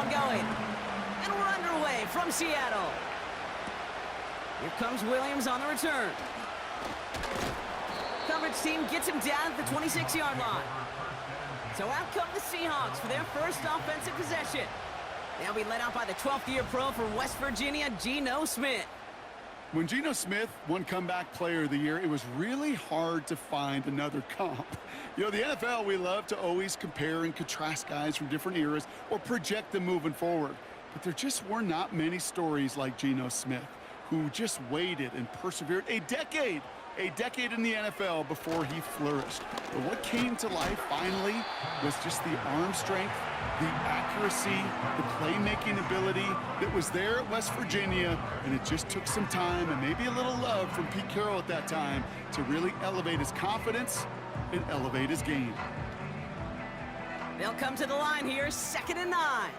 on going. And we're underway from Seattle. Here comes Williams on the return. Coverage team gets him down at the 26-yard line. So out come the Seahawks for their first offensive possession. They'll be led out by the 12th-year pro from West Virginia, Geno Smith. When Geno Smith won Comeback Player of the Year, it was really hard to find another comp. You know, the NFL, we love to always compare and contrast guys from different eras or project them moving forward. But there just were not many stories like Geno Smith, who just waited and persevered a decade in the NFL before he flourished. But what came to life finally was just the arm strength, the accuracy, the playmaking ability that was there at West Virginia, and it just took some time and maybe a little love from Pete Carroll at that time to really elevate his confidence and elevate his game. They'll come to the line here, 2nd and 9.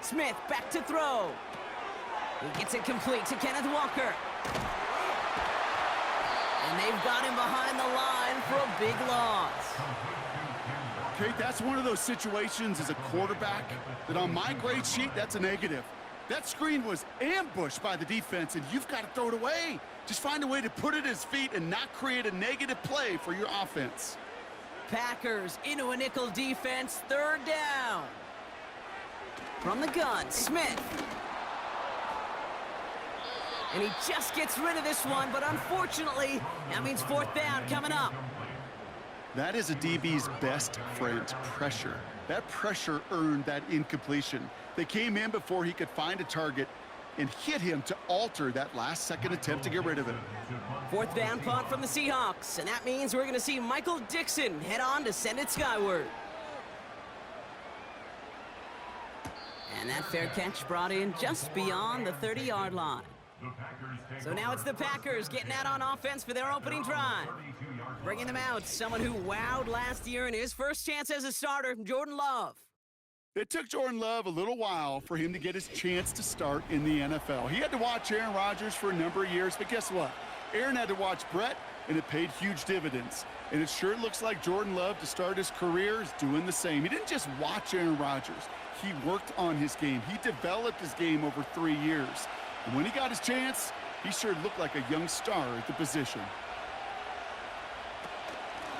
Smith back to throw. He gets it complete to Kenneth Walker. And they've got him behind the line for a big loss. Okay, that's one of those situations as a quarterback that on my grade sheet, that's a negative. That screen was ambushed by the defense, and you've got to throw it away. Just find a way to put it at his feet and not create a negative play for your offense. Packers into a nickel defense, 3rd down. From the gun, Smith. And he just gets rid of this one, but unfortunately, that means 4th down coming up. That is a DB's best friend, pressure. That pressure earned that incompletion. They came in before he could find a target and hit him to alter that last-second attempt to get rid of it. 4th down punt from the Seahawks, and that means we're going to see Michael Dixon head on to send it skyward. And that fair catch brought in just beyond the 30-yard line. So now it's the Packers getting out on offense for their opening drive. Bringing them out, someone who wowed last year in his first chance as a starter, Jordan Love. It took Jordan Love a little while for him to get his chance to start in the NFL. He had to watch Aaron Rodgers for a number of years, but guess what? Aaron had to watch Brett, and it paid huge dividends. And it sure looks like Jordan Love, to start his career, is doing the same. He didn't just watch Aaron Rodgers. He worked on his game. He developed his game over 3 years. And when he got his chance, he sure looked like a young star at the position.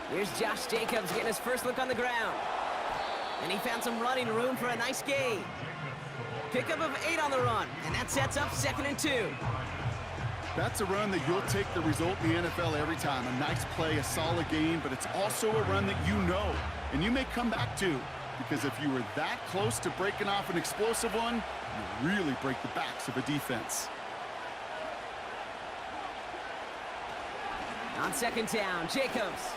Here's Josh Jacobs getting his first look on the ground. And he found some running room for a nice gain. Pickup of 8 on the run, and that sets up 2nd and 2. That's a run that you'll take the result in the NFL every time. A nice play, a solid game, but it's also a run that you know, and you may come back to. Because if you were that close to breaking off an explosive one, you really break the backs of a defense. On 2nd down, Jacobs.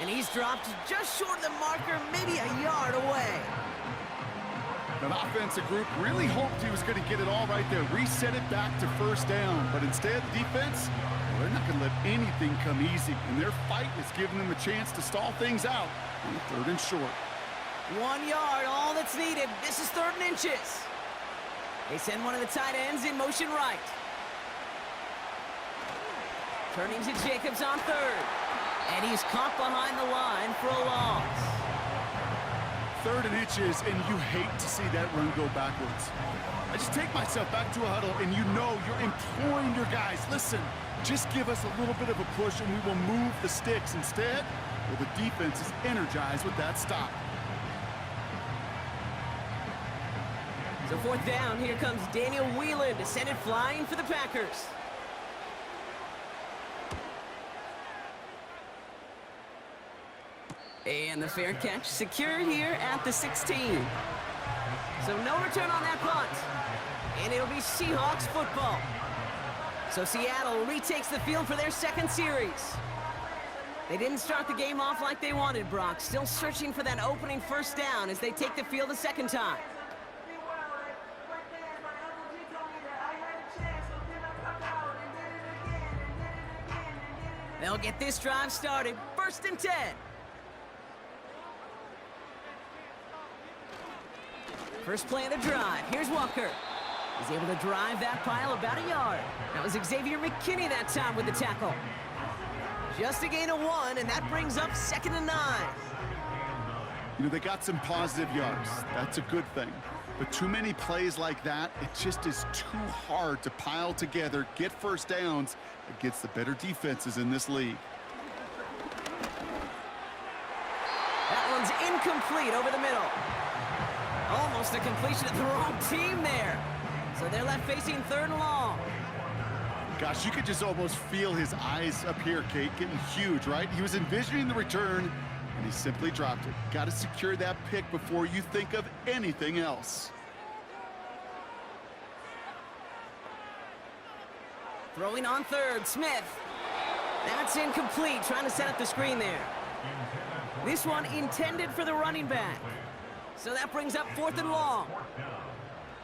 And he's dropped just short of the marker, maybe a yard away. That offensive group really hoped he was going to get it all right there, reset it back to 1st down. But instead, the defense, well, they're not going to let anything come easy. And their fight is giving them a chance to stall things out on 3rd and short. 1 yard, all that's needed. This is 3rd and inches. They send one of the tight ends in motion right. Turning to Jacobs on 3rd. And he's caught behind the line for a loss. 3rd and inches, and you hate to see that run go backwards. I just take myself back to a huddle, and you know you're imploring your guys, listen, just give us a little bit of a push, and we will move the sticks. Instead, well, the defense is energized with that stop. So 4th down, here comes Daniel Whelan to send it flying for the Packers. And the fair catch secured here at the 16. So no return on that punt. And it'll be Seahawks football. So Seattle retakes the field for their 2nd series. They didn't start the game off like they wanted, Brock. Still searching for that opening 1st down as they take the field a 2nd time. They'll get this drive started. 1st and 10. First play of the drive. Here's Walker. He's able to drive that pile about a yard. That was Xavier McKinney that time with the tackle. Just a gain of 1, and that brings up 2nd and 9. You know, they got some positive yards. That's a good thing. But too many plays like that, it just is too hard to pile together, get first downs against the better defenses in this league. That one's incomplete over the middle. Almost a completion of the wrong team there. So they're left facing 3rd and long. Gosh, you could just almost feel his eyes up here, Kate, getting huge, right? He was envisioning the return, and he simply dropped it. Got to secure that pick before you think of anything else. Throwing on 3rd, Smith. That's incomplete, trying to set up the screen there. This one intended for the running back. So that brings up 4th and long.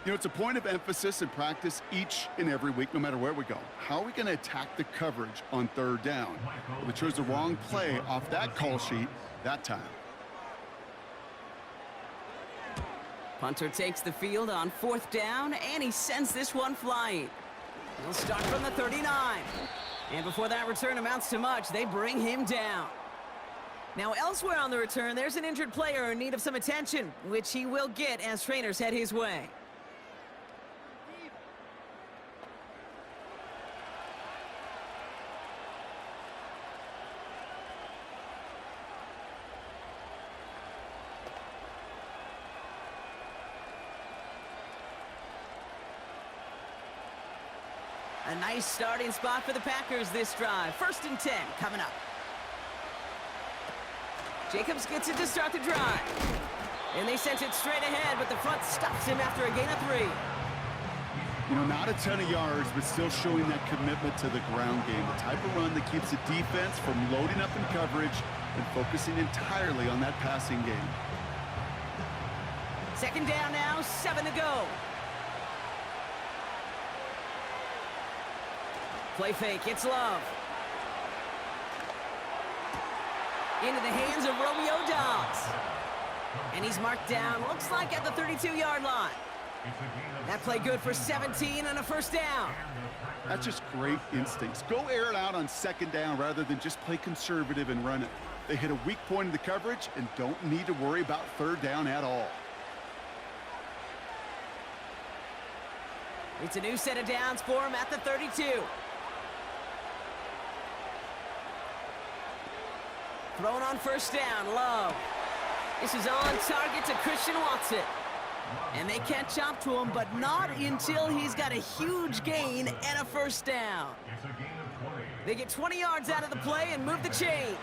You know, it's a point of emphasis in practice each and every week, no matter where we go. How are we going to attack the coverage on 3rd down? Well, we chose the wrong play off that call sheet that time. Punter takes the field on 4th down, and he sends this one flying. He'll start from the 39. And before that return amounts to much, they bring him down. Now, elsewhere on the return, there's an injured player in need of some attention, which he will get as trainers head his way. A nice starting spot for the Packers this drive. 1st and 10 coming up. Jacobs gets it to start the drive. And they sent it straight ahead, but the front stops him after a gain of 3. You know, not a ton of yards, but still showing that commitment to the ground game. The type of run that keeps the defense from loading up in coverage and focusing entirely on that passing game. 2nd down now, 7 to go. Play fake, it's Love. Into the hands of Romeo Dobbs. And he's marked down, looks like at the 32-yard line. That play good for 17 and a 1st down. That's just great instincts. Go air it out on 2nd down rather than just play conservative and run it. They hit a weak point in the coverage and don't need to worry about 3rd down at all. It's a new set of downs for him at the 32. Thrown on 1st down, Love. This is on target to Christian Watson. And they catch up to him, but not until he's got a huge gain and a 1st down. They get 20 yards out of the play and move the chains.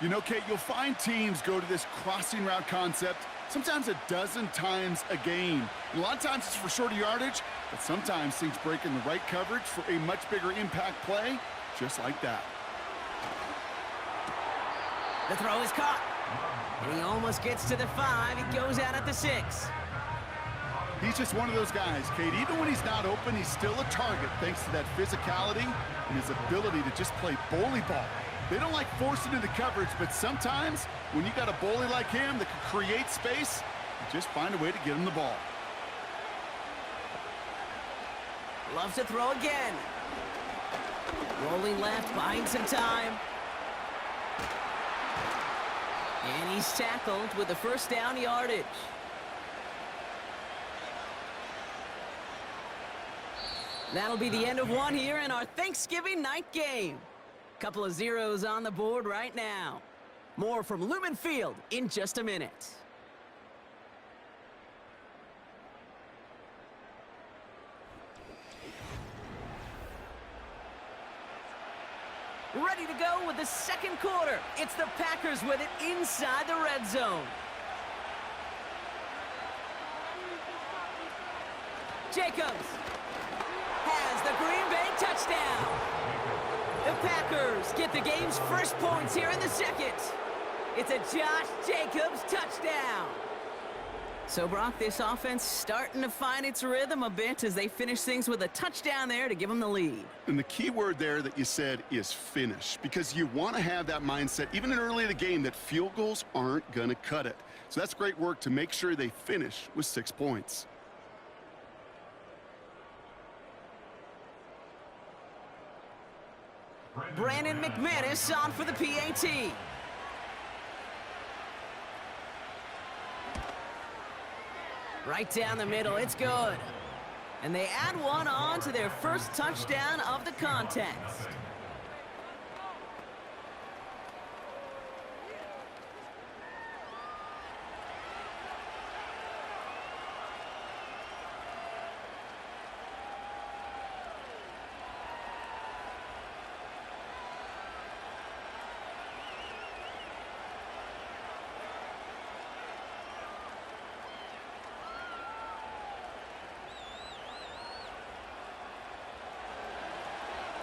You know, Kate, you'll find teams go to this crossing route concept sometimes a dozen times a game. A lot of times it's for shorter yardage, but sometimes things break in the right coverage for a much bigger impact play, just like that. The throw is caught. And he almost gets to the 5. He goes out at the 6. He's just one of those guys, Kate. Even when he's not open, he's still a target thanks to that physicality and his ability to just play bully ball. They don't like forcing into coverage, but sometimes when you got a bully like him that can create space, you just find a way to get him the ball. Loves to throw again. Rolling left, buying some time. And he's tackled with the 1st down yardage. That'll be the end of one here in our Thanksgiving night game. Couple of zeros on the board right now. More from Lumen Field in just a minute. Ready to go with the 2nd quarter. It's the Packers with it inside the red zone. Jacobs has the Green Bay touchdown. The Packers get the game's first points here in the 2nd. It's a Josh Jacobs touchdown. So, Brock, this offense starting to find its rhythm a bit as they finish things with a touchdown there to give them the lead. And the key word there that you said is finish, because you want to have that mindset, even in early in the game, that field goals aren't going to cut it. So that's great work to make sure they finish with 6 points. Brandon McManus on for the PAT. Right down the middle, it's good. And they add one on to their first touchdown of the contest.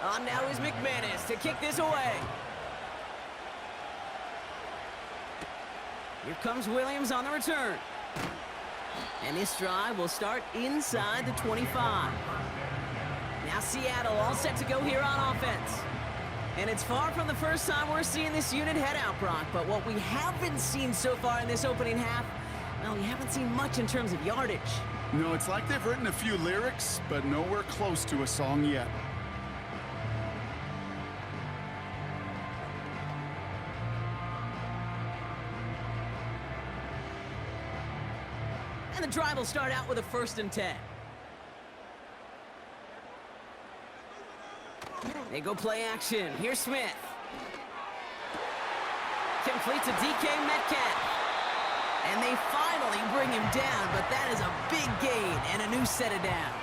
On now is McManus to kick this away. Here comes Williams on the return. And this drive will start inside the 25. Now Seattle all set to go here on offense. And it's far from the first time we're seeing this unit head out, Brock. But what we haven't seen so far in this opening half, well, we haven't seen much in terms of yardage. No, it's like they've written a few lyrics, but nowhere close to a song yet. And the drive will start out with a 1st and 10. They go play action. Here's Smith. Complete to DK Metcalf. And they finally bring him down, but that is a big gain and a new set of downs.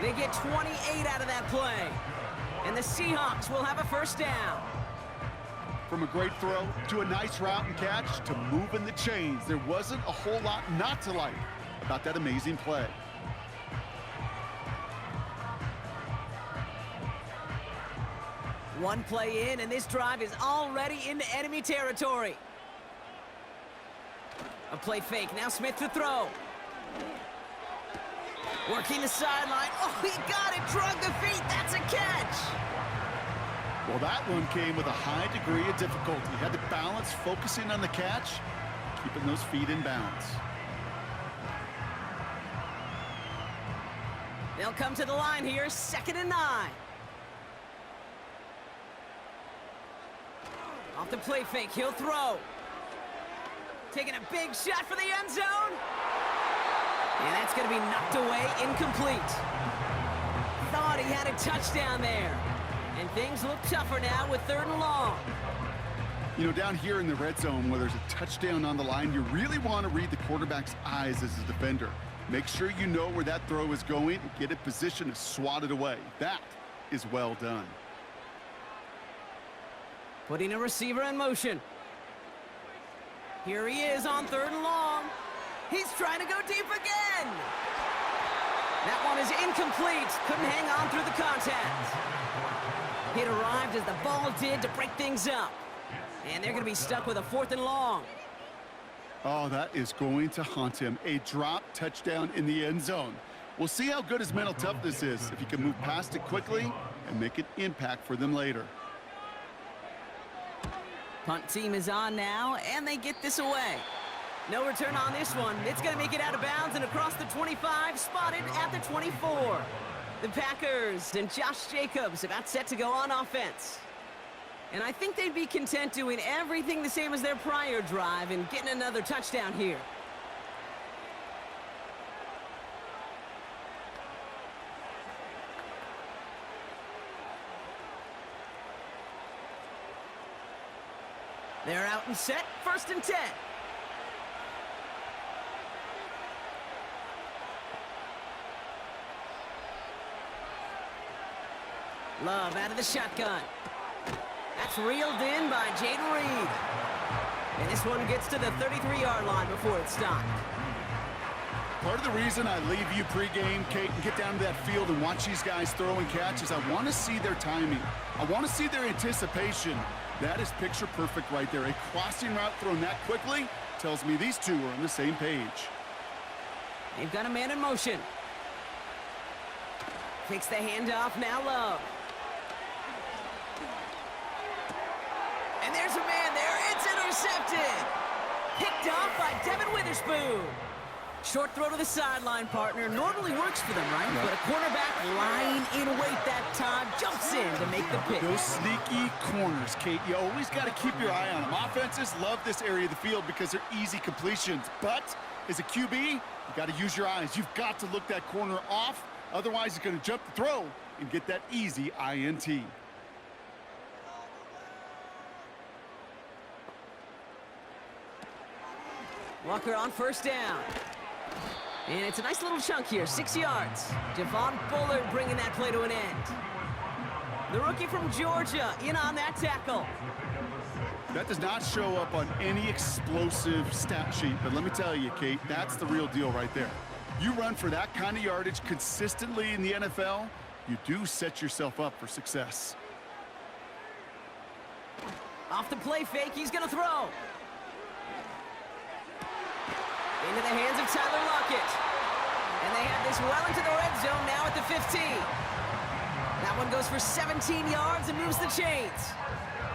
They get 28 out of that play. And the Seahawks will have a 1st down. From a great throw to a nice route and catch to moving the chains, there wasn't a whole lot not to like about that amazing play. One play in, and this drive is already into enemy territory. A play fake. Now Smith to throw. Working the sideline. Oh, he got it. Drug the feet. That's a catch. Well, that one came with a high degree of difficulty. He had to balance focusing on the catch, keeping those feet in bounds. They'll come to the line here, 2nd and 9. Off the play fake, he'll throw. Taking a big shot for the end zone. And that's going to be knocked away, incomplete. Thought he had a touchdown there. And things look tougher now with 3rd and long. You know, down here in the red zone where there's a touchdown on the line, you really want to read the quarterback's eyes as a defender. Make sure you know where that throw is going and get it positioned to swat it away. That is well done. Putting a receiver in motion. Here he is on 3rd and long. He's trying to go deep again. That one is incomplete. Couldn't hang on through the contact. It arrived as the ball did to break things up. And they're going to be stuck with a 4th and long. Oh, that is going to haunt him. A drop touchdown in the end zone. We'll see how good his mental toughness is, if he can move past it quickly and make an impact for them later. Punt team is on now, and they get this away. No return on this one. It's going to make it out of bounds and across the 25, spotted at the 24. The Packers and Josh Jacobs about set to go on offense. And I think they'd be content doing everything the same as their prior drive and getting another touchdown here. They're out and set, 1st and 10. Love out of the shotgun. That's reeled in by Jaden Reed. And this one gets to the 33-yard line before it's stopped. Part of the reason I leave you pregame, Kate, and get down to that field and watch these guys throw and catch is I want to see their timing. I want to see their anticipation. That is picture perfect right there. A crossing route thrown that quickly tells me these two are on the same page. They've got a man in motion. Takes the handoff, now Love. And there's a man there, it's intercepted. Picked off by Devin Witherspoon. Short throw to the sideline, partner. Normally works for them, right? But a cornerback lying in wait that time jumps in to make the pick. Those sneaky corners, Kate, you always got to keep your eye on them. Offenses love this area of the field because they're easy completions. But as a QB, you got to use your eyes. You've got to look that corner off. Otherwise, he's going to jump the throw and get that easy INT. Walker on first down. And it's a nice little chunk here, 6 yards. Javon Bullard bringing that play to an end. The rookie from Georgia in on that tackle. That does not show up on any explosive stat sheet, but let me tell you, Kate, that's the real deal right there. You run for that kind of yardage consistently in the NFL, you do set yourself up for success. Off the play fake, he's going to throw. Into the hands of Tyler Lockett. And they have this well into the red zone now at the 15. That one goes for 17 yards and moves the chains.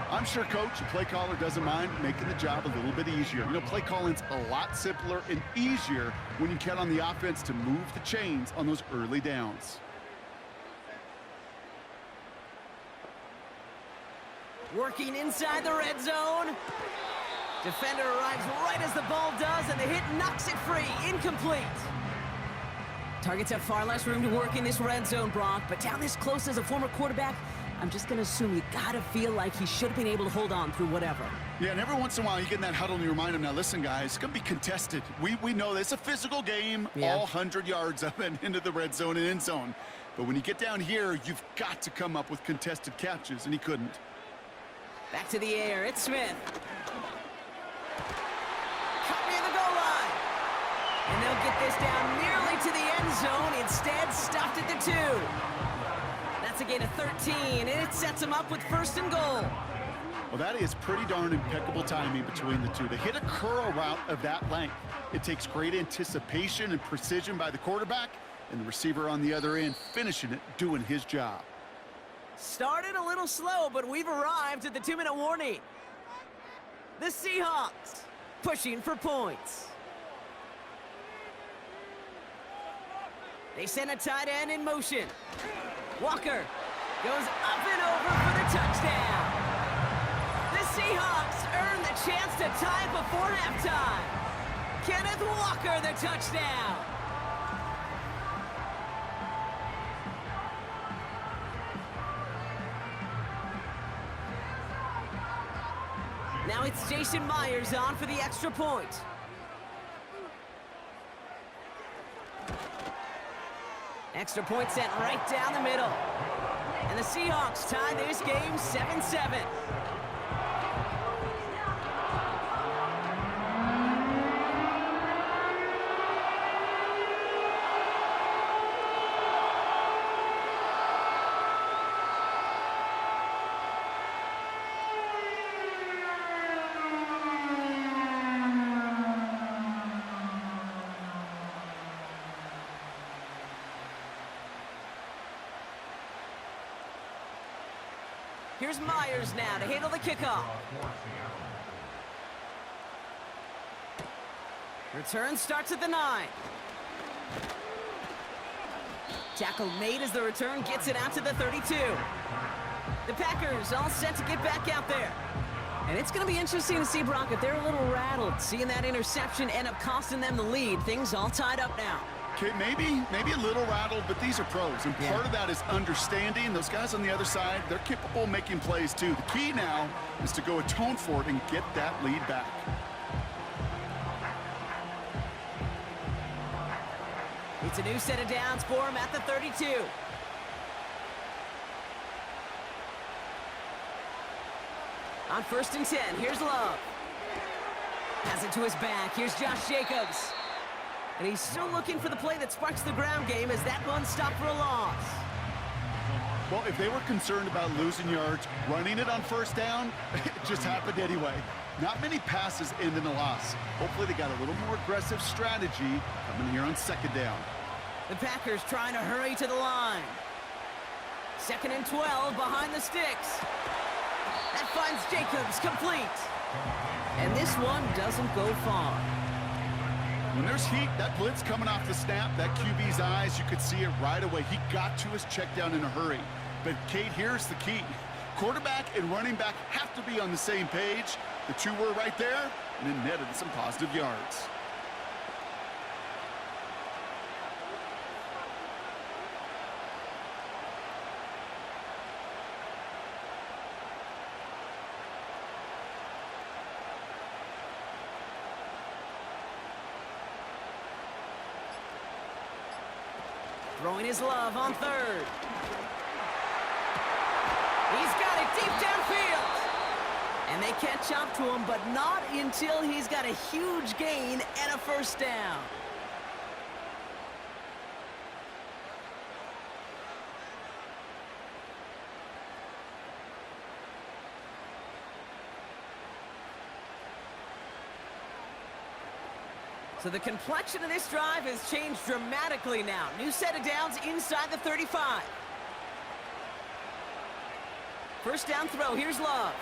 I'm sure Coach, the play caller, doesn't mind making the job a little bit easier. You know, play calling's a lot simpler and easier when you count on the offense to move the chains on those early downs. Working inside the red zone. Defender arrives right as the ball does, and the hit knocks it free. Incomplete. Targets have far less room to work in this red zone, Brock, but down this close as a former quarterback, I'm just going to assume you got to feel like he should have been able to hold on through whatever. Yeah, and every once in a while you get in that huddle and you remind him, now listen, guys, it's going to be contested. We know this. It's a physical game, all 100 yards up and into the red zone and end zone. But when you get down here, you've got to come up with contested catches, and he couldn't. Back to the air. It's Smith. Cut near the goal line. And they'll get this down nearly to the end zone. Instead, stopped at the 2. That's a gain of 13, and it sets them up with first and goal. Well, that is pretty darn impeccable timing between the two. To hit a curl route of that length, it takes great anticipation and precision by the quarterback, and the receiver on the other end finishing it, doing his job. Started a little slow, but we've arrived at the 2-minute warning. The Seahawks pushing for points. They send a tight end in motion. Walker goes up and over for the touchdown. The Seahawks earn the chance to tie before halftime. Kenneth Walker, the touchdown. Now it's Jason Myers on for the extra point. Extra point sent right down the middle. And the Seahawks tie this game 7-7. Here's Myers now to handle the kickoff. Return starts at the 9. Tackle made as the return gets it out to the 32. The Packers all set to get back out there. And it's going to be interesting to see, Brock, if they're a little rattled, seeing that interception end up costing them the lead. Things all tied up now. Okay, maybe a little rattled, but these are pros, and part of that is understanding. Those guys on the other side, they're capable of making plays too. The key now is to go atone for it and get that lead back. It's a new set of downs for him at the 32. On 1st and 10, here's Love. Pass it to his back. Here's Josh Jacobs. And he's still looking for the play that sparks the ground game as that one stopped for a loss. Well, if they were concerned about losing yards, running it on 1st down, it just happened anyway. Not many passes end in a loss. Hopefully they got a little more aggressive strategy coming here on 2nd down. The Packers trying to hurry to the line. 2nd and 12 behind the sticks. That finds Jacobs complete. And this one doesn't go far. When there's heat, that blitz coming off the snap, that QB's eyes, you could see it right away. He got to his check down in a hurry. But, Kate, here's the key. Quarterback and running back have to be on the same page. The two were right there, and it netted some positive yards. Throwing his love on third. He's got it deep downfield. And they catch up to him, but not until he's got a huge gain and a first down. So the complexion of this drive has changed dramatically now. New set of downs inside the 35. First down throw, here's Love.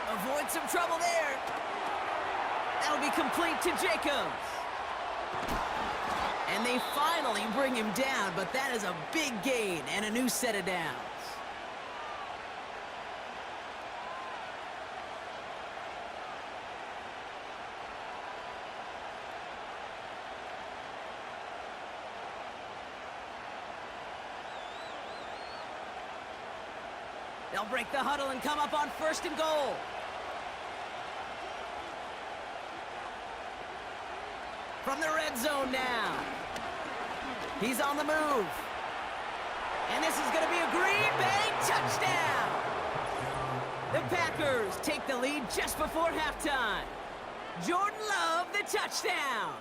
Avoid some trouble there. That'll be complete to Jacobs. And they finally bring him down, but that is a big gain and a new set of downs. They'll break the huddle and come up on first and goal. From the red zone now. He's on the move. And this is going to be a Green Bay touchdown. The Packers take the lead just before halftime. Jordan Love, the touchdown.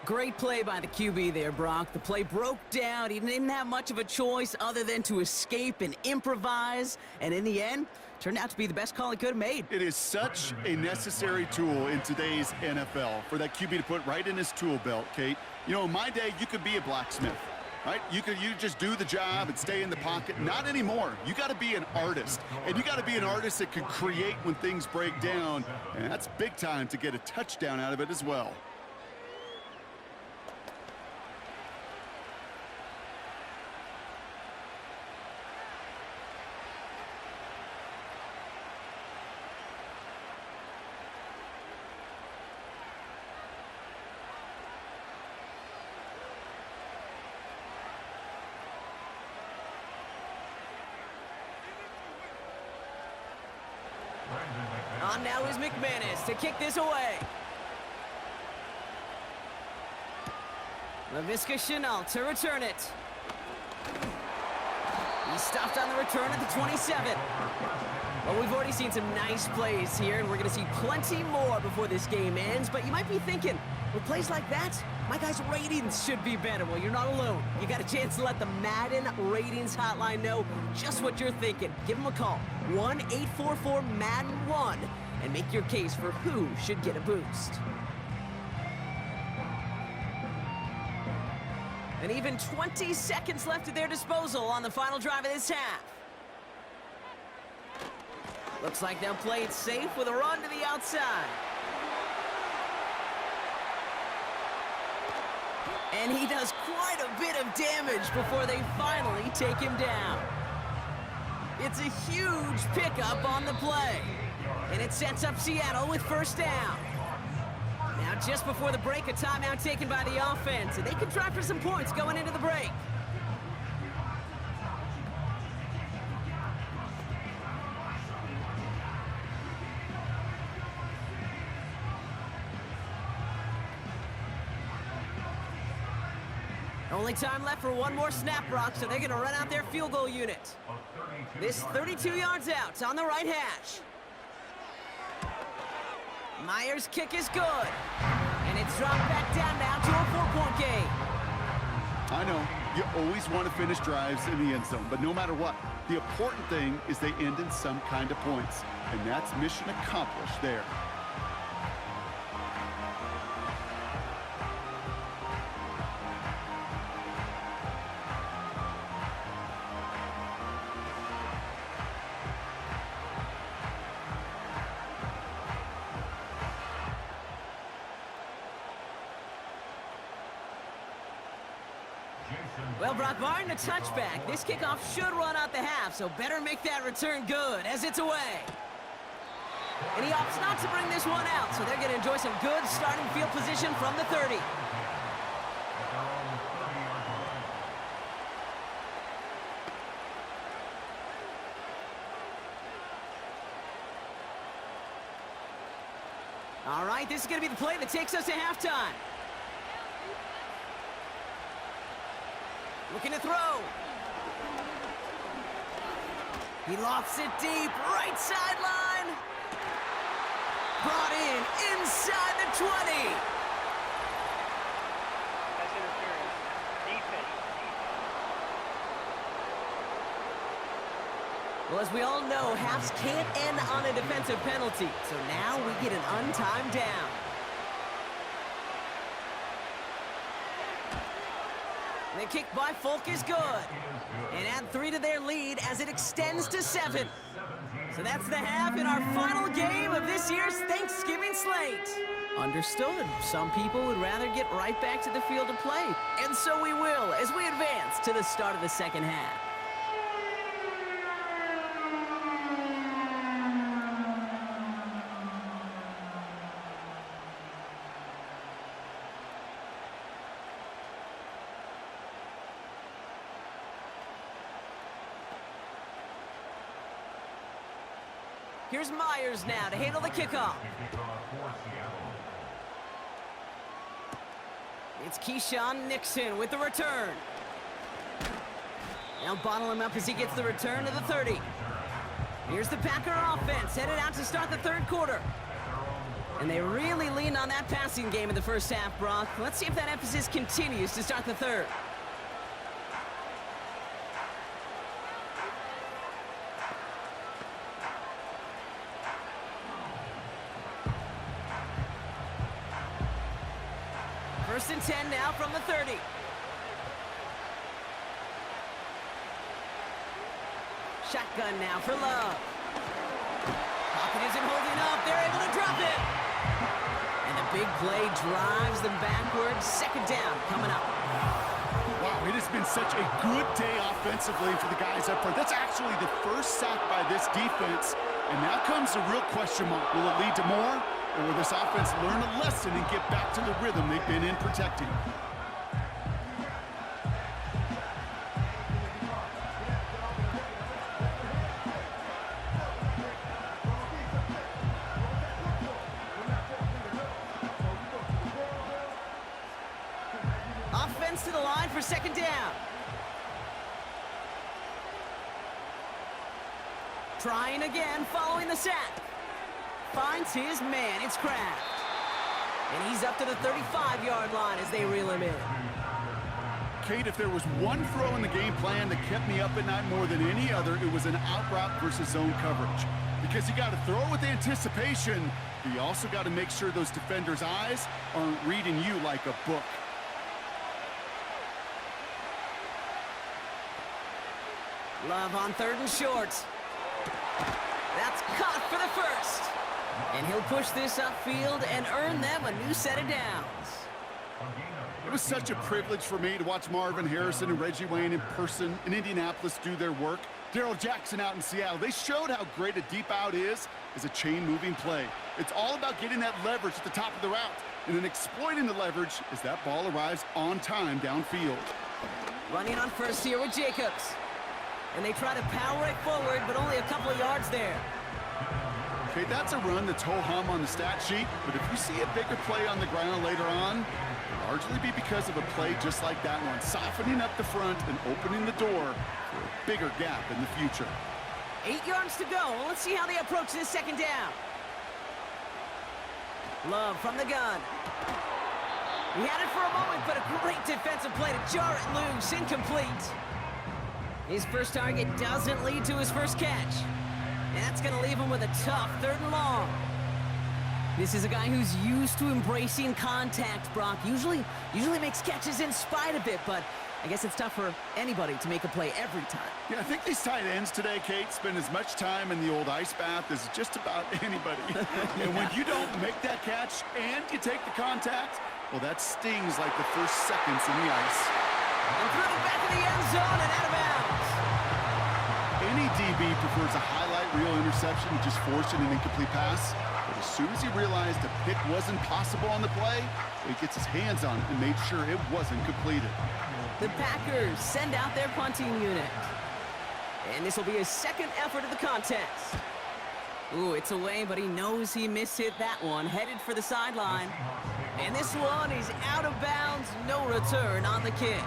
Great play by the QB there, Brock. The play broke down. He didn't have much of a choice other than to escape and improvise. And in the end, turned out to be the best call he could have made. It is such a necessary tool in today's NFL for that QB to put right in his tool belt, Kate. You know, in my day, you could be a blacksmith, right? You just do the job and stay in the pocket. Not anymore. You got to be an artist. And you got to be an artist that can create when things break down. And that's big time to get a touchdown out of it as well. On now is McManus to kick this away. Laviska Shenault to return it. He stopped on the return at the 27. Well, we've already seen some nice plays here, and we're going to see plenty more before this game ends. But you might be thinking, with plays like that, my guys' ratings should be better. Well, you're not alone. You got a chance to let the Madden ratings hotline know just what you're thinking. Give them a call, 1-844-MADDEN-1, and make your case for who should get a boost. And even 20 seconds left at their disposal on the final drive of this half. Looks like they'll play it safe with a run to the outside. And he does quite a bit of damage before they finally take him down. It's a huge pickup on the play. And it sets up Seattle with first down. Now just before the break, a timeout taken by the offense. And they can try for some points going into the break. Only time left for one more snap, Brock, so they're going to run out their field goal unit. This 32 yards out on the right hash. Myers' kick is good. And it's dropped back down now to a 4-point game. I know, you always want to finish drives in the end zone, but no matter what, the important thing is they end in some kind of points. And that's mission accomplished there. Well, Brock, barring the touchback, this kickoff should run out the half, so better make that return good as it's away. And he opts not to bring this one out, so they're going to enjoy some good starting field position from the 30. All right, this is going to be the play that takes us to halftime. Looking to throw. He lofts it deep, right sideline. Brought in inside the 20. That's interference. Defense. Well, as we all know, halves can't end on a defensive penalty. So now we get an untimed down. The kick by Folk is good. And add 3 to their lead as it extends to 7. So that's the half in our final game of this year's Thanksgiving slate. Understood. Some people would rather get right back to the field to play. And so we will as we advance to the start of the second half. Here's Myers now to handle the kickoff. It's Keyshawn Nixon with the return. Now bottle him up as he gets the return to the 30. Here's the Packer offense headed out to start the third quarter. And they really leaned on that passing game in the first half, Brock. Let's see if that emphasis continues to start the third. First and 10 now from the 30. Shotgun now for Love. Pocket isn't holding up. They're able to drop it. And the big play drives them backwards. Second down coming up. Wow, it has been such a good day offensively for the guys up front. That's actually the first sack by this defense. And now comes the real question mark. Will it lead to more? Or will this offense learn a lesson and get back to the rhythm they've been in protecting? Offense to the line for second down. Trying again following the sack. Finds his man, it's Kraft. And he's up to the 35-yard line as they reel him in. Kate, if there was one throw in the game plan that kept me up at night more than any other, it was an out route versus zone coverage. Because you got to throw with anticipation, but you also got to make sure those defenders' eyes aren't reading you like a book. Love on third and short. That's caught for the first. And he'll push this upfield and earn them a new set of downs. It was such a privilege for me to watch Marvin Harrison and Reggie Wayne in person in Indianapolis do their work. Darrell Jackson out in Seattle. They showed how great a deep out is as a chain-moving play. It's all about getting that leverage at the top of the route and then exploiting the leverage as that ball arrives on time downfield. Running on first here with Jacobs. And they try to power it forward, but only a couple of yards there. Okay, that's a run that's ho-hum on the stat sheet, but if you see a bigger play on the ground later on, it'll largely be because of a play just like that one, softening up the front and opening the door for a bigger gap in the future. 8 yards to go. Let's see how they approach this second down. Love from the gun. He had it for a moment, but a great defensive play to jar it loose, incomplete. His first target doesn't lead to his first catch. And that's going to leave him with a tough third and long. This is a guy who's used to embracing contact, Brock. Usually makes catches in spite of it, but I guess it's tough for anybody to make a play every time. Yeah, I think these tight ends today, Kate, spend as much time in the old ice bath as just about anybody. And when you don't make that catch and you take the contact, well, that stings like the first seconds in the ice. And through the back of the end zone and out of bounds. Any DB prefers a highlight reel interception to just forcing an incomplete pass. But as soon as he realized a pick wasn't possible on the play, he gets his hands on it and made sure it wasn't completed. The Packers send out their punting unit. And this will be his second effort of the contest. Ooh, it's away, but he knows he mishit that one. Headed for the sideline. And this one is out of bounds. No return on the kick.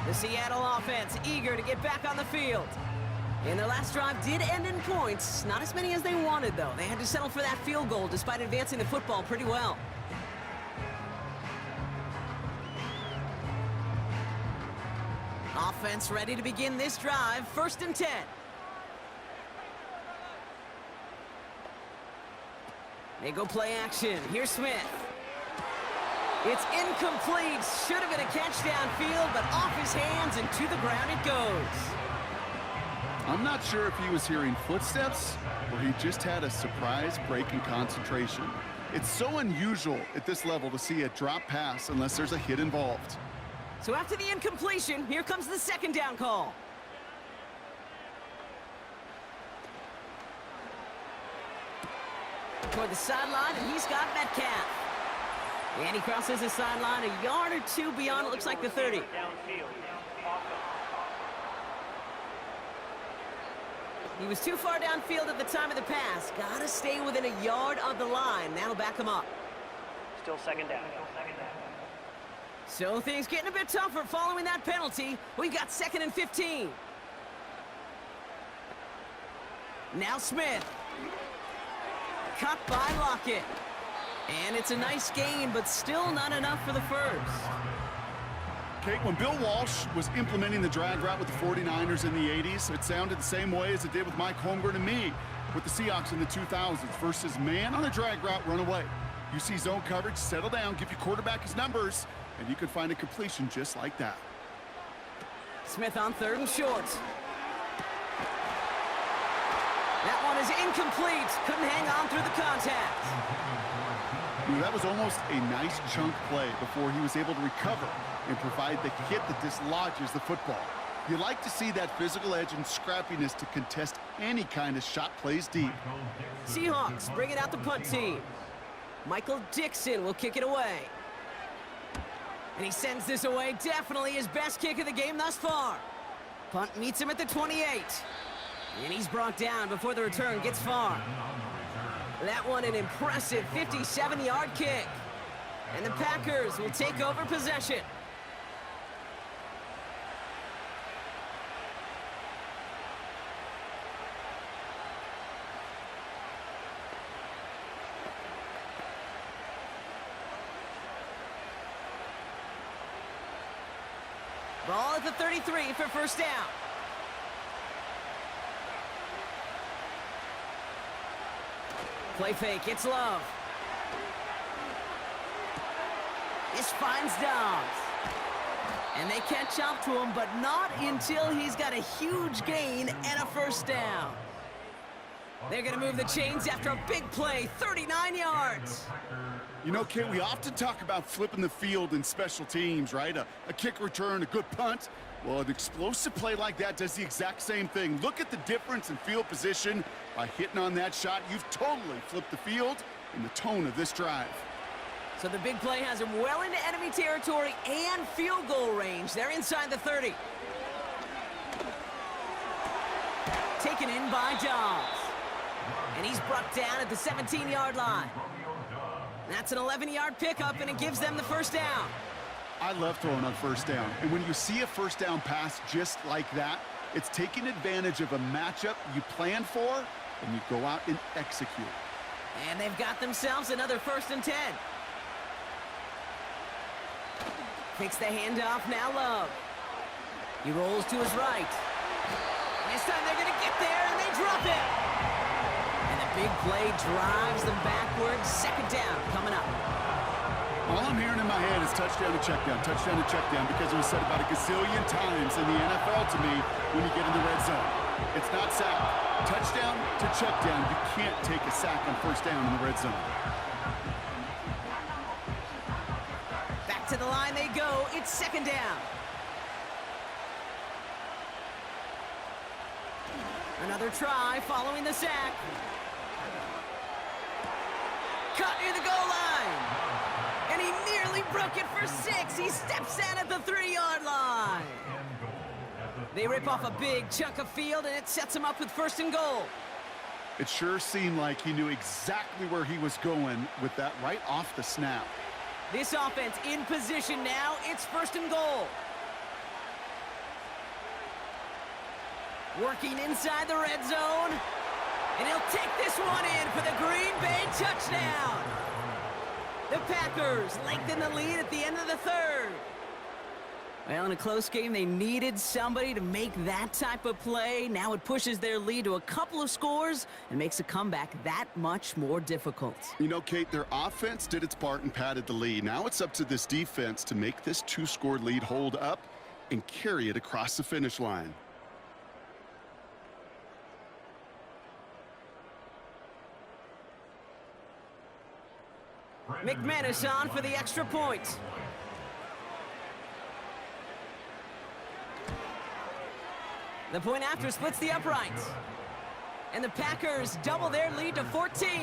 The Seattle offense eager to get back on the field. And their last drive did end in points. Not as many as they wanted, though. They had to settle for that field goal despite advancing the football pretty well. Offense ready to begin this drive. 1st and 10. They go play action. Here's Smith. It's incomplete. Should have been a catch downfield, but off his hands and to the ground it goes. I'm not sure if he was hearing footsteps or he just had a surprise break in concentration. It's so unusual at this level to see a drop pass unless there's a hit involved. So after the incompletion, here comes the 2nd down call. Toward the sideline, and he's got Metcalf. And he crosses the sideline a yard or two beyond, it looks like the 30. He was too far downfield at the time of the pass. Got to stay within a yard of the line. That'll back him up. Still 2nd down. So things getting a bit tougher following that penalty. We've got 2nd and 15. Now Smith. Cut by Lockett. And it's a nice gain, but still not enough for the first. Kate, when Bill Walsh was implementing the drag route with the 49ers in the 80s, it sounded the same way as it did with Mike Holmgren and me with the Seahawks in the 2000s versus man on a drag route, run away. You see zone coverage, settle down, give your quarterback his numbers, and you can find a completion just like that. Smith on 3rd and short. That one is incomplete. Couldn't hang on through the contact. That was almost a nice chunk play before he was able to recover and provide the hit that dislodges the football. You like to see that physical edge and scrappiness to contest any kind of shot plays deep. Seahawks bringing out the punt team. Michael Dixon will kick it away. And he sends this away. Definitely his best kick of the game thus far. Punt meets him at the 28. And he's brought down before the return gets far. That one an impressive 57-yard kick. And the Packers will take over possession. Ball at the 33 for 1st down. Play fake, it's Love. This finds Dobbs. And they catch up to him, but not until he's got a huge gain and a 1st down. They're going to move the chains after a big play, 39 yards. You know, Kate, we often talk about flipping the field in special teams, right? A kick return, a good punt. Well, an explosive play like that does the exact same thing. Look at the difference in field position. By hitting on that shot, you've totally flipped the field and the tone of this drive. So the big play has him well into enemy territory and field goal range. They're inside the 30. Taken in by Dobbs. And he's brought down at the 17-yard line. That's an 11-yard pickup, and it gives them the 1st down. I love throwing on 1st down. And when you see a 1st down pass just like that, it's taking advantage of a matchup you plan for, and you go out and execute. And they've got themselves another 1st and 10. Takes the handoff, now Love. He rolls to his right. This time they're going to get there, and they drop it. And the big play drives them backwards. 2nd down coming up. All I'm hearing in my head is touchdown to check down, because it was said about a gazillion times in the NFL to me when you get in the red zone. It's not sack. Touchdown to check down. You can't take a sack on 1st down in the red zone. Back To the line they go. It's second down. Another try following the sack. Cut near the goal line. And he nearly broke it for 6. He steps out at the 3-yard line. They rip off a big chunk of field, and it sets him up with first and goal. It sure seemed like he knew exactly where he was going with that right off the snap. This offense in position now. It's first and goal. Working inside the red zone. And he'll take this one in for the Green Bay touchdown. The Packers lengthen the lead at the end of the third. Well, in a close game, they needed somebody to make that type of play. Now it pushes their lead to a couple of scores and makes a comeback that much more difficult. You know, Kate, their offense did its part and padded the lead. Now it's up to this defense to make this 2-score lead hold up and carry it across the finish line. McManus on for the extra point. The point after splits the uprights. And the Packers double their lead to 14.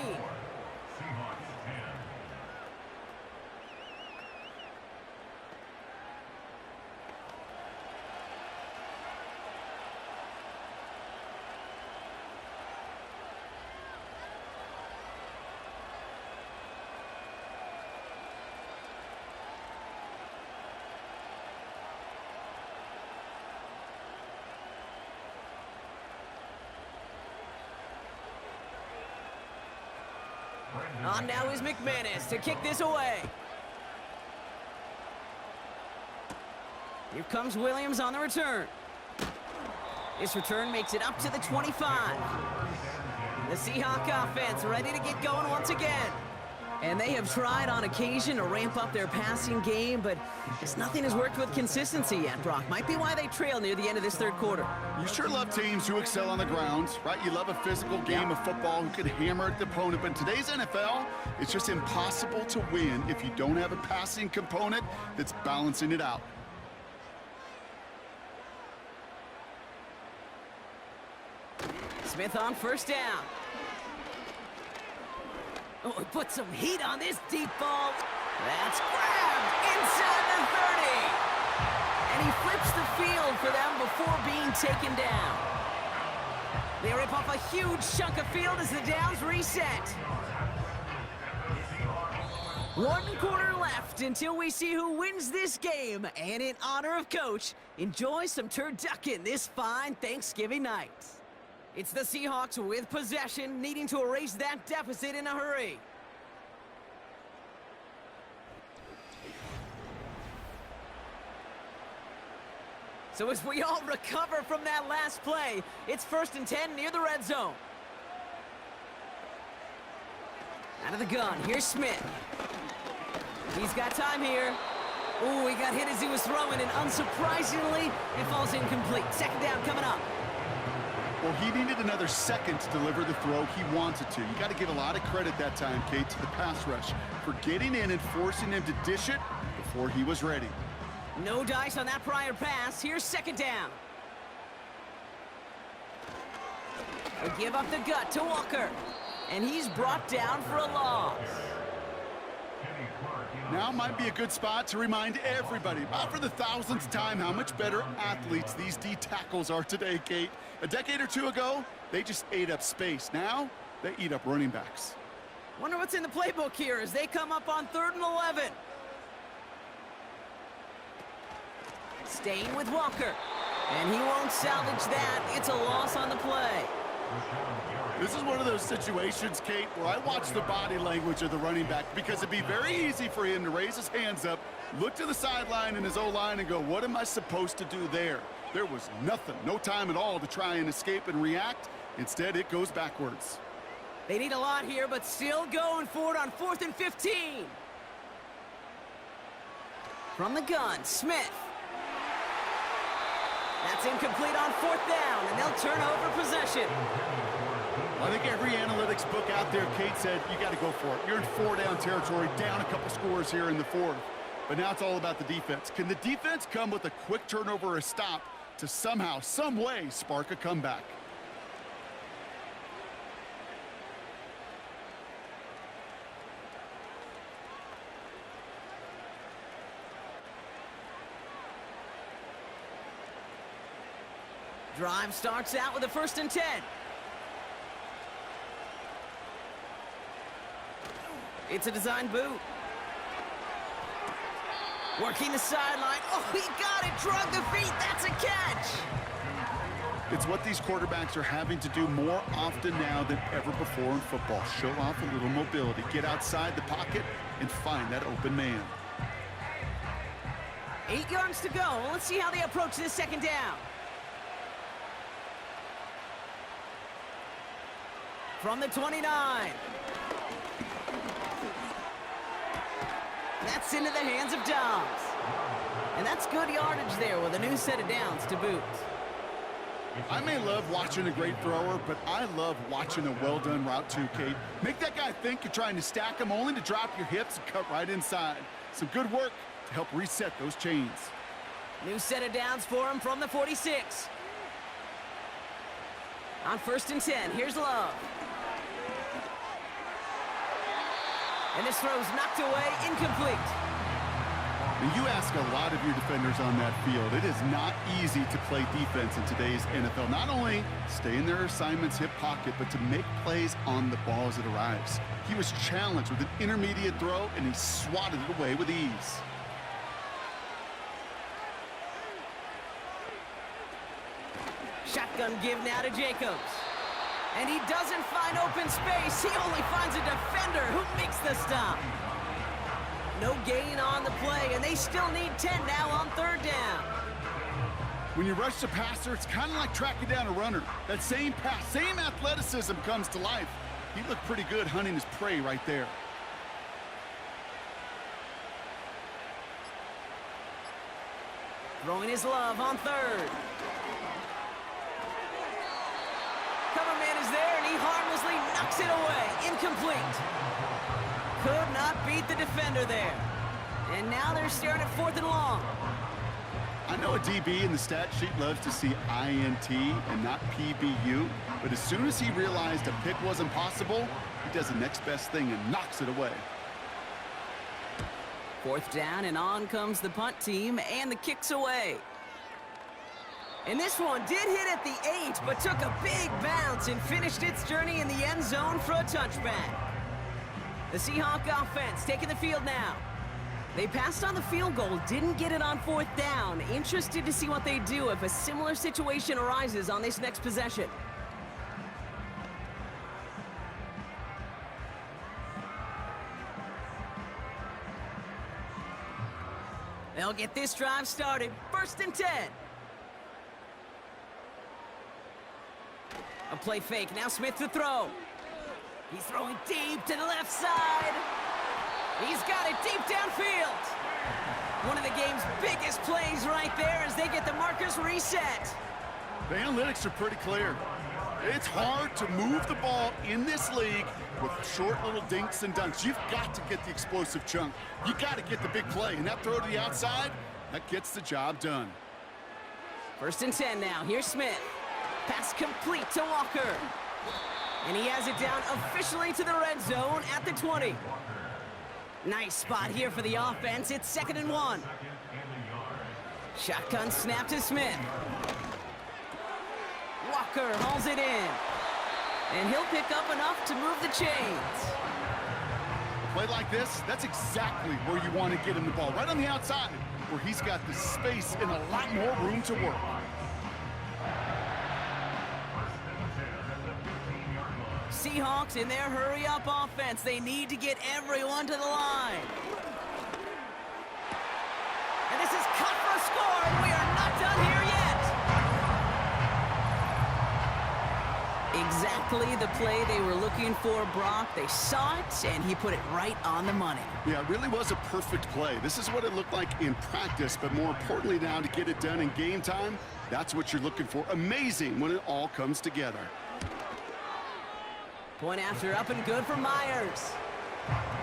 On now is McManus to kick this away. Here comes Williams on the return. This return makes it up to the 25. The Seahawks offense ready to get going once again. And they have tried on occasion to ramp up their passing game, but just nothing has worked with consistency yet, Brock. Might be why they trail near the end of this third quarter. You sure love teams who excel on the ground, right? You love a physical game of football who can hammer at the opponent, but in today's NFL, it's just impossible to win if you don't have a passing component that's balancing it out. Smith on first down. Oh, he put some heat on this deep ball. That's grabbed inside the 30. And he flips the field for them before being taken down. They rip off a huge chunk of field as the downs reset. 1 quarter left until we see who wins this game. And in honor of Coach, enjoy some turducken this fine Thanksgiving night. It's the Seahawks with possession, needing to erase that deficit in a hurry. So as we all recover from that last play, it's 1st and 10 near the red zone. Out of the gun, here's Smith. He's got time here. Ooh, he got hit as he was throwing, and unsurprisingly, it falls incomplete. Second down coming up. Well, he needed another second to deliver the throw he wanted to. You got to give a lot of credit that time, Kate, to the pass rush for getting in and forcing him to dish it before he was ready. No dice on that prior pass. Here's second down. They give up the gut to Walker. And he's brought down for a loss. Now might be a good spot to remind everybody, about for the 1000th time, how much better athletes these D tackles are today, Kate. A decade or two ago, they just ate up space. Now, they eat up running backs. Wonder what's in the playbook here as they come up on 3rd and 11. Staying with Walker. And he won't salvage that. It's a loss on the play. This is one of those situations, Kate, where I watch the body language of the running back because it'd be very easy for him to raise his hands up, look to the sideline in his O-line and go, what am I supposed to do there? There was nothing, no time at all to try and escape and react. Instead, it goes backwards. They need a lot here, but still going for it on 4th and 15. From the gun, Smith. That's incomplete on 4th down, and they'll turn over possession. I think every analytics book out there, Kate, said you got to go for it. You're in 4-down territory, down a couple scores here in the 4th. But now it's all about the defense. Can the defense come with a quick turnover or a stop to somehow, some way, spark a comeback? Drive starts out with a 1st and 10. It's a design boot. Working the sideline. Oh, he got it. Drug the feet. That's a catch. It's what these quarterbacks are having to do more often now than ever before in football. Show off a little mobility. Get outside the pocket and find that open man. 8 yards to go. Let's see how they approach this 2nd down. From the 29. That's into the hands of Dobbs. And that's good yardage there with a new set of downs to boot. I may love watching a great thrower, but I love watching a well-done route too, Kate. Make that guy think you're trying to stack him only to drop your hips and cut right inside. Some good work to help reset those chains. New set of downs for him from the 46. On 1st and 10, here's Love. And this throw's knocked away, incomplete. And you ask a lot of your defenders on that field. It is not easy to play defense in today's NFL. Not only stay in their assignment's hip pocket, but to make plays on the ball as it arrives. He was challenged with an intermediate throw, and he swatted it away with ease. Shotgun give now to Jacobs. And he doesn't find open space. He only finds a defender who makes the stop. No gain on the play, and they still need 10 now on 3rd down. When you rush the passer, it's kind of like tracking down a runner. That same pass, same athleticism comes to life. He looked pretty good hunting his prey right there. Throwing his Love on 3rd. Cover man is there, and he harmlessly knocks it away. Incomplete. Could not beat the defender there. And now they're staring at 4th and long. I know a DB in the stat sheet loves to see INT and not PBU, but as soon as he realized a pick wasn't possible, he does the next best thing and knocks it away. 4th down, and on comes the punt team, and the kick's away. And this one did hit at the 8, but took a big bounce and finished its journey in the end zone for a touchback. The Seahawks offense taking the field now. They passed on the field goal, didn't get it on 4th down. Interested to see what they do if a similar situation arises on this next possession. They'll get this drive started. 1st and 10. A play fake. Now Smith to throw. He's throwing deep to the left side. He's got it deep downfield. One of the game's biggest plays right there as they get the markers reset. The analytics are pretty clear. It's hard to move the ball in this league with short little dinks and dunks. You've got to get the explosive chunk. You got to get the big play. And that throw to the outside, that gets the job done. 1st and 10 now. Here's Smith. Pass complete to Walker. And he has it down officially to the red zone at the 20. Nice spot here for the offense. It's 2nd and 1. Shotgun snap to Smith. Walker hauls it in. And he'll pick up enough to move the chains. A play like this, that's exactly where you want to get him the ball. Right on the outside, where he's got the space and a lot more room to work. Seahawks in their hurry-up offense. They need to get everyone to the line. And this is cut for a score, and we are not done here yet. Exactly the play they were looking for, Brock. They saw it, and he put it right on the money. Yeah, it really was a perfect play. This is what it looked like in practice, but more importantly now to get it done in game time, that's what you're looking for. Amazing when it all comes together. Point after up and good for Myers.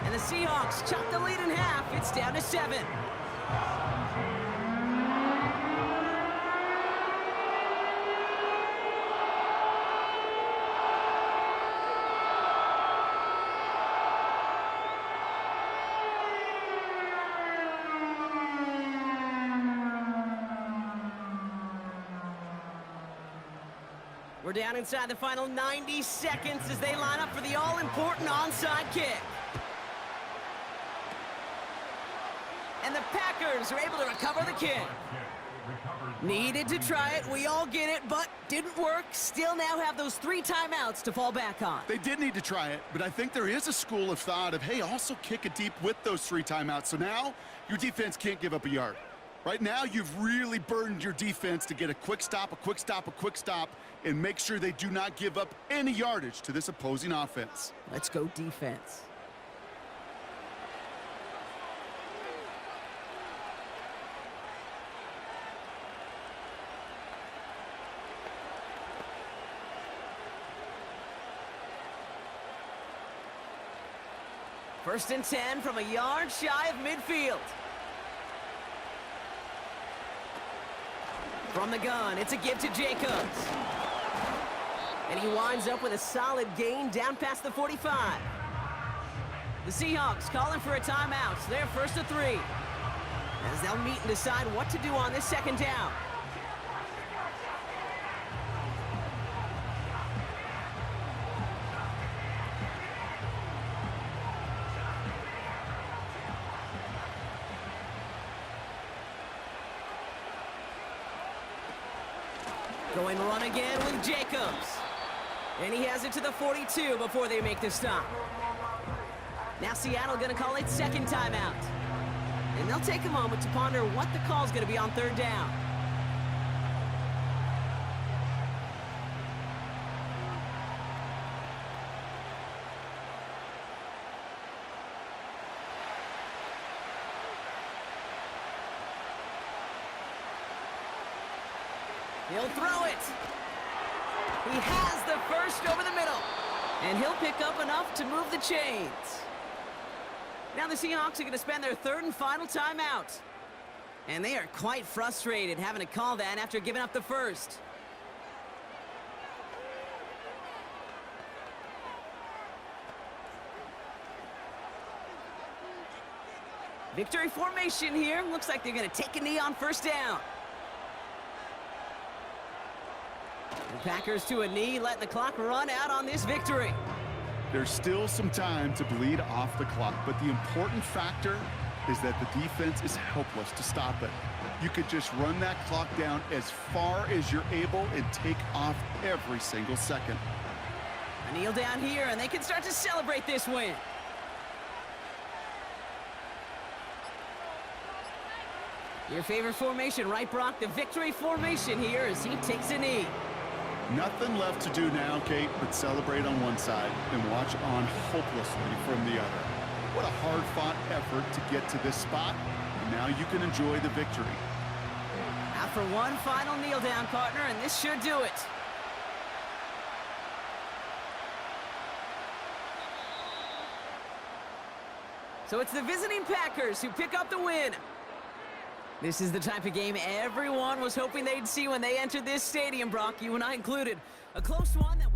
And the Seahawks chop the lead in half. It's down to 7. We're down inside the final 90 seconds as they line up for the all-important onside kick. And the Packers are able to recover the kick. Needed to try it, we all get it, but didn't work. Still now have those 3 timeouts to fall back on. They did need to try it, but I think there is a school of thought of, hey, also kick it deep with those 3 timeouts. So now your defense can't give up a yard. Right now, you've really burdened your defense to get a quick stop, a quick stop, a quick stop, and make sure they do not give up any yardage to this opposing offense. Let's go defense. First and 10 from a yard shy of midfield. From the gun, it's a give to Jacobs. And he winds up with a solid gain down past the 45. The Seahawks calling for a timeout. They're first to 3. As they'll meet and decide what to do on this second down. Going run again with Jacobs. And he has it to the 42 before they make the stop. Now Seattle going to call it second timeout. And they'll take a moment to ponder what the call's going to be on third down. He'll throw it. He has the first over the middle. And he'll pick up enough to move the chains. Now the Seahawks are going to spend their third and final timeout. And they are quite frustrated having to call that after giving up the first. Victory formation here. Looks like they're going to take a knee on first down. The Packers to a knee, letting the clock run out on this victory. There's still some time to bleed off the clock, but the important factor is that the defense is helpless to stop it. You could just run that clock down as far as you're able and take off every single second. A kneel down here, and they can start to celebrate this win. Your favorite formation, right, Brock? The victory formation here as he takes a knee. Nothing left to do now, Kate, but celebrate on one side and watch on hopelessly from the other. What a hard-fought effort to get to this spot, and now you can enjoy the victory. Out for one final kneel down, partner, and this should do it. So it's the visiting Packers who pick up the win. This is the type of game everyone was hoping they'd see when they entered this stadium, Brock, you and I included. A close one that